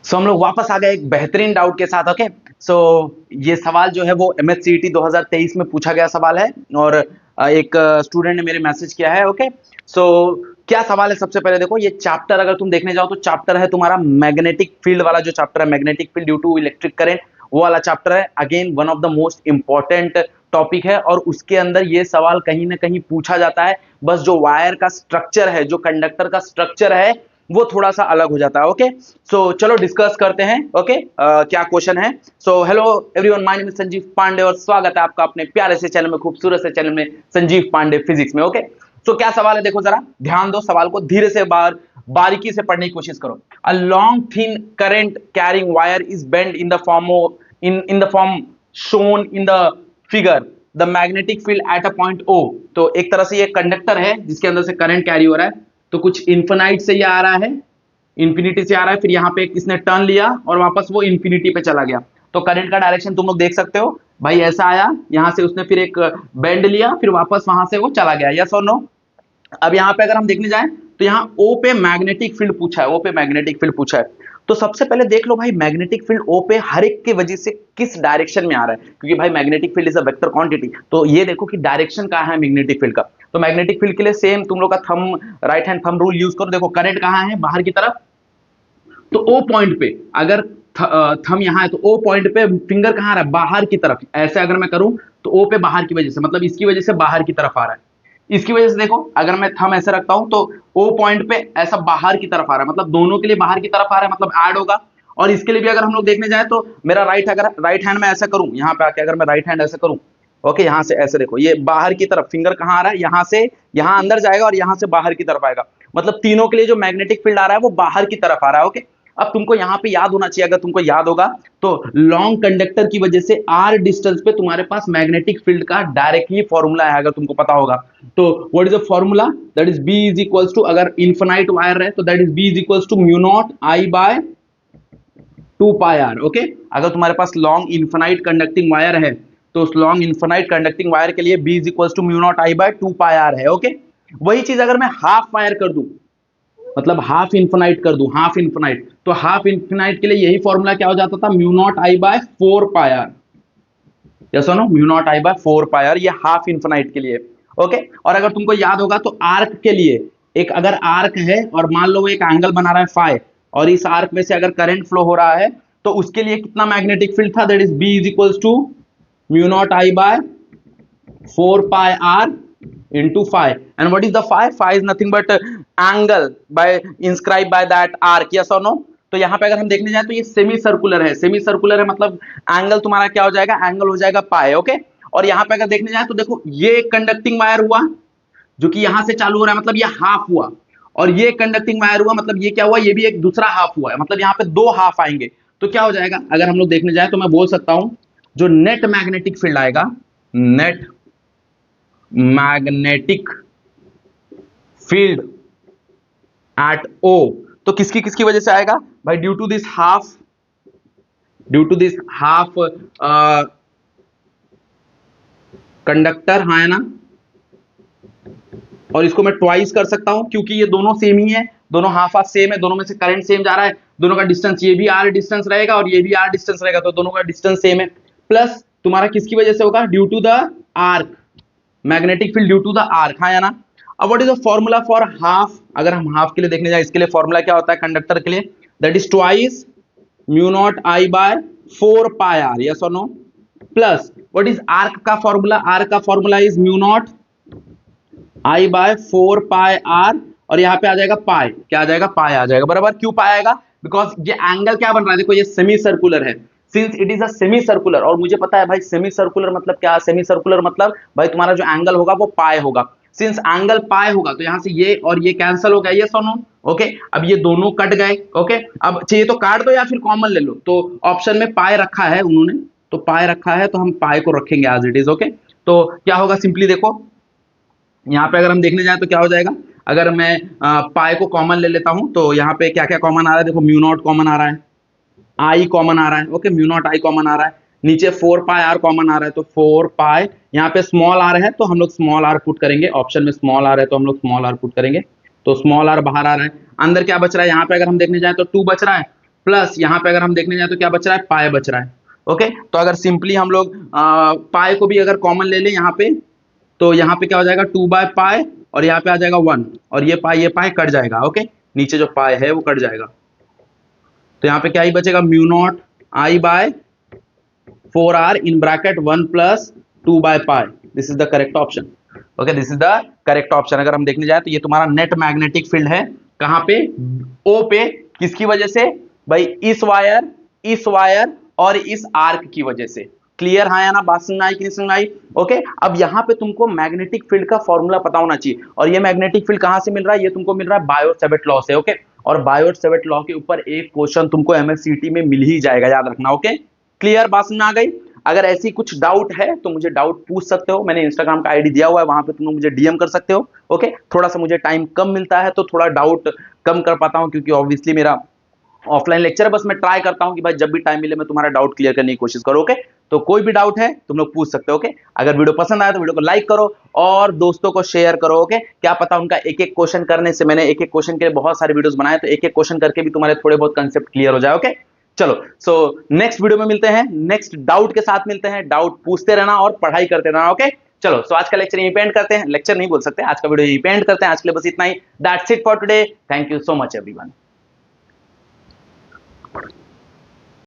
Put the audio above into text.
सो हम लोग वापस आ गए एक बेहतरीन डाउट के साथ। ओके, सो ये सवाल जो है वो MHCET 2023 में पूछा गया सवाल है और एक स्टूडेंट ने मेरे मैसेज किया है। ओके, सो क्या सवाल है? सबसे पहले देखो, ये चैप्टर अगर तुम देखने जाओ तो चैप्टर है तुम्हारा मैग्नेटिक फील्ड वाला। जो चैप्टर है magnetic field due to electric current, वो वाला चैप्टर है। Again one of the most important topic है और उसके अंदर ये सवाल कहीं ना कहीं पूछा जाता है। बस जो वायर का स्ट्रक्चर है, जो कंडक्टर का स्ट्रक्चर है, वो थोड़ा सा अलग हो जाता है। ओके, सो चलो डिस्कस करते हैं। ओके, क्या क्वेश्चन है? So hello everyone, my name is Sanjeev Pandey और स्वागत है आपका अपने प्यारे से चैनल में, खूबसूरत से चैनल में, संजीव पांडे फिजिक्स में। ओके, सो क्या सवाल है? देखो जरा ध्यान दो, सवाल को धीरे से बारीकी से पढ़ने की कोशिश करो। A long thin current carrying wire is bend in the form shown in the figure the magnetic field at a point O. तो एक तरह से ये कंडक्टर है जिसके अंदर से करंट कैरी हो रहा है। तो कुछ इन्फिनाइट से ये आ रहा है, इंफिनिटी से आ रहा है, फिर यहाँ पे इसने टर्न लिया और वापस वो इंफिनिटी पे चला गया। तो करंट का डायरेक्शन तुम लोग देख सकते हो भाई, ऐसा आया, यहाँ से उसने फिर एक बेंड लिया, फिर वापस वहां से वो चला गया। यस और नो? अब यहाँ पे अगर हम देखने जाएं तो यहाँ ओ पे मैग्नेटिक फील्ड पूछा है, ओ पे मैग्नेटिक फील्ड पूछा है। तो सबसे पहले देख लो भाई, मैग्नेटिक फील्ड ओ पे हर एक के वजह से किस डायरेक्शन में आ रहा है, क्योंकि भाई magnetic field is a vector quantity. तो ये देखो कि डायरेक्शन कहाँ है मैग्नेटिक फील्ड का। तो मैग्नेटिक फील्ड के लिए सेम तुम लोग का thumb, right hand thumb rule use करो। देखो करंट कहाँ है, बाहर की तरफ। तो ओ पॉइंट पे अगर थंब यहाँ है तो ओ पॉइंट पे फिंगर कहाँ आ रहा है, बाहर की तरफ। ऐसे अगर मैं करूं तो ओ पे बाहर की वजह से, मतलब इसकी वजह से बाहर की तरफ आ रहा है। इसकी वजह से देखो, अगर मैं थंब ऐसे रखता हूं तो ओ पॉइंट पे ऐसा बाहर की तरफ आ रहा है, मतलब दोनों के लिए बाहर की तरफ आ रहा है, मतलब ऐड होगा। और इसके लिए भी अगर हम लोग देखने जाए तो मेरा अगर राइट हैंड में ऐसा करूं, यहाँ पे आके अगर मैं राइट हैंड ऐसे करूं, ओके, यहाँ से ऐसे देखो, ये बाहर की तरफ फिंगर कहाँ आ रहा है, यहाँ से यहाँ अंदर जाएगा और यहाँ से बाहर की तरफ आएगा। मतलब तीनों के लिए जो मैग्नेटिक फील्ड आ रहा है वो बाहर की तरफ आ रहा है। ओके, अब तुमको यहाँ पे याद होना चाहिए, अगर तुमको याद होगा तो लॉन्ग कंडक्टर की वजह से आर डिस्टेंस पे तुम्हारे पास मैग्नेटिक फील्ड का डायरेक्टली फॉर्मूला है, अगर तुमको पता होगा तो। What is the formula? That is B is equals to, अगर इन्फिनाइट वायर है तो that is B is equals to mu not I by 2 pi R. Okay, अगर तुम्हारे पास लॉन्ग इन्फिनाइट कंडक्टिंग वायर है तो उस लॉन्ग इन्फिनाइट कंडक्टिंग वायर के लिए B is equals to mu not I by 2 pi are है। Okay, वही चीज अगर मैं हाफ वायर कर दूं, मतलब हाफ इन्फिनाइट कर दूं, हाफ इन्फिनाइट, तो हाफ इन्फिनाइट के लिए यही फॉर्मूला क्या हो जाता था, mu not I by 4 pi R. Yes और no? Mu not I by 4 pi R, ये हाफ इन्फिनाइट के लिए। ओके, और अगर तुमको याद होगा तो आर्क के लिए, एक अगर आर्क है और मान लो वो एक एंगल बना रहा है फाई, और इस आर्क में से अगर करंट फ्लो हो रहा है तो उसके लिए कितना मैग्नेटिक फील्ड था, that is B is equals to mu not I by 4 pi r into phi. And what is the phi? Phi is nothing but angle by inscribed by that arc. Yes or no? तो यहाँ पे अगर हम देखने जाए तो ये semi circular है, सेमी सर्कुलर है, मतलब एंगल तुम्हारा क्या हो जाएगा, एंगल हो जाएगा पाई। ओके, और यहाँ पे अगर देखने जाए तो देखो, ये कंडक्टिंग वायर हुआ जो कि यहाँ से चालू हो रहा है, मतलब ये हाफ हुआ, और ये कंडक्टिंग वायर हुआ, मतलब ये क्या हुआ, ये भी एक दूसरा हाफ हुआ है, मतलब यहाँ पे दो हाफ आएंगे। तो क्या हो जाएगा, अगर हम लोग देखने जाए तो मैं बोल सकता हूं जो नेट मैग्नेटिक फील्ड आएगा, net magnetic field at O, तो किसकी किसकी वजह से आएगा भाई, due to this half, due to this half conductor, हाँ है ना। और इसको मैं ट्वाइस कर सकता हूं क्योंकि ये दोनों सेम ही है, दोनों हाफ हाफ सेम है, दोनों में से करंट सेम जा रहा है, दोनों का डिस्टेंस, ये भी आर डिस्टेंस रहेगा और ये भी आर डिस्टेंस रहेगा, तो दोनों का डिस्टेंस सेम है। प्लस तुम्हारा किसकी वजह से होगा, due to the arc, magnetic field due to the arc, हाँ या ना। अब what is the formula for half, अगर हम हाफ के लिए देखने जाए, इसके लिए फॉर्मूला क्या होता है कंडक्टर के लिए, that is twice mu not I by 4 pi R. Yes और no? Plus what is arc का फॉर्मूला, आर्क का formula is mu not I by 4 pi R, और यहाँ पे आ जाएगा पाई, क्या आ जाएगा, पाई आ जाएगा बराबर। क्यों पाई आएगा, बिकॉज ये एंगल क्या बन रहा है, देखो ये सेमी सर्कुलर है, since it is a semi circular, और मुझे पता है भाई सेमी सर्कुलर मतलब क्या, सेमी सर्कुलर मतलब भाई तुम्हारा जो एंगल होगा वो पाई होगा। सिंस एंगल पाई होगा तो यहाँ से ये और ये कैंसिल हो गया, ये सुनो। ओके, अब ये दोनों कट गए। ओके, अब चाहिए तो काट दो या फिर कॉमन ले लो, तो ऑप्शन में पाई रखा है उन्होंने, तो पाई रखा है तो हम पाई को रखेंगे एज इट इज। ओके, तो क्या होगा, सिंपली देखो यहाँ पे अगर हम देखने जाए तो क्या हो जाएगा, अगर मैं पाई को कॉमन ले लेता हूं तो यहाँ पे क्या क्या कॉमन आ रहा है, देखो म्यू नॉट कॉमन आ रहा है, आई कॉमन आ रहा है, okay, mu not I common आ रहा है, नीचे 4 पाई आर कॉमन आ रहा है, तो 4 पाई, यहाँ पे स्मॉल आर है तो हम लोग स्मॉल आर पुट करेंगे, ऑप्शन में स्मॉल आर है तो हम लोग स्मॉल आर पुट करेंगे, तो स्मॉल आर बाहर आ रहा है, अंदर क्या बच रहा है, यहाँ पे अगर हम देखने जाए तो 2 बच रहा है, प्लस यहाँ पे अगर हम देखने जाए तो क्या बच रहा है, पाई बच रहा है। ओके, तो अगर सिंपली हम लोग पाई को भी अगर कॉमन ले लें यहाँ पे, तो यहाँ पे क्या हो जाएगा 2/पाई, और यहाँ पे आ जाएगा 1, और ये पाई कट जाएगा। ओके, नीचे जो पाई है वो कट जाएगा, तो यहाँ पे क्या ही बचेगा, mu not I by 4r in bracket 1 plus 2/पाई। This is the correct option. Okay, this is the correct option. अगर हम देखने जाए तो ये तुम्हारा नेट मैग्नेटिक फील्ड है, कहाँ पे, ओ पे, किसकी वजह से भाई, इस वायर और इस आर्क की वजह से। क्लियर, हाँ या ना, बात समझ आई कि नहीं समझ आई? ओके, अब यहाँ पे तुमको मैग्नेटिक फील्ड का फॉर्मूला पता होना चाहिए, और ये मैग्नेटिक फील्ड कहाँ से मिल रहा है, ये तुमको मिल रहा है बायोट-सैवर्ट लॉ से। ओके, और बायोट-सैवर्ट लॉ के ऊपर एक क्वेश्चन तुमको एमएससीटी में मिल ही जाएगा, याद रखना। ओके, क्लियर, बात समझ आ गई? अगर ऐसी कुछ डाउट है तो मुझे डाउट पूछ सकते हो, मैंने इंस्टाग्राम का आईडी दिया हुआ है, वहां पे तुम मुझे डीएम कर सकते हो। ओके, थोड़ा सा मुझे टाइम कम मिलता है तो थोड़ा डाउट कम कर पाता हूं, क्योंकि ऑब्वियसली मेरा ऑफलाइन लेक्चर है, बस मैं ट्राई करता हूं कि भाई जब भी टाइम मिले मैं तुम्हारा डाउट क्लियर करने की कोशिश करूं। ओके, तो कोई भी डाउट है तुम लोग पूछ सकते हो। ओके, अगर वीडियो पसंद आया तो वीडियो को लाइक करो और दोस्तों को शेयर करो। ओके, क्या पता उनका एक एक क्वेश्चन करने से, मैंने एक एक क्वेश्चन के लिए बहुत सारे वीडियोस बनाए, तो एक एक क्वेश्चन करके भी तुम्हारे थोड़े बहुत कंसेप्ट क्लियर हो जाए। ओके, चलो, सो नेक्स्ट वीडियो में मिलते हैं, नेक्स्ट डाउट के साथ मिलते हैं। डाउट पूछते रहना और पढ़ाई करते रहना। ओके, चलो, सो आज का लेक्चर यहीं पे एंड करते हैं, लेक्चर नहीं बोल सकते, आज का वीडियो यहीं पे एंड करते हैं। आज के लिए बस इतना ही। That's it for today, thank you so much everyone.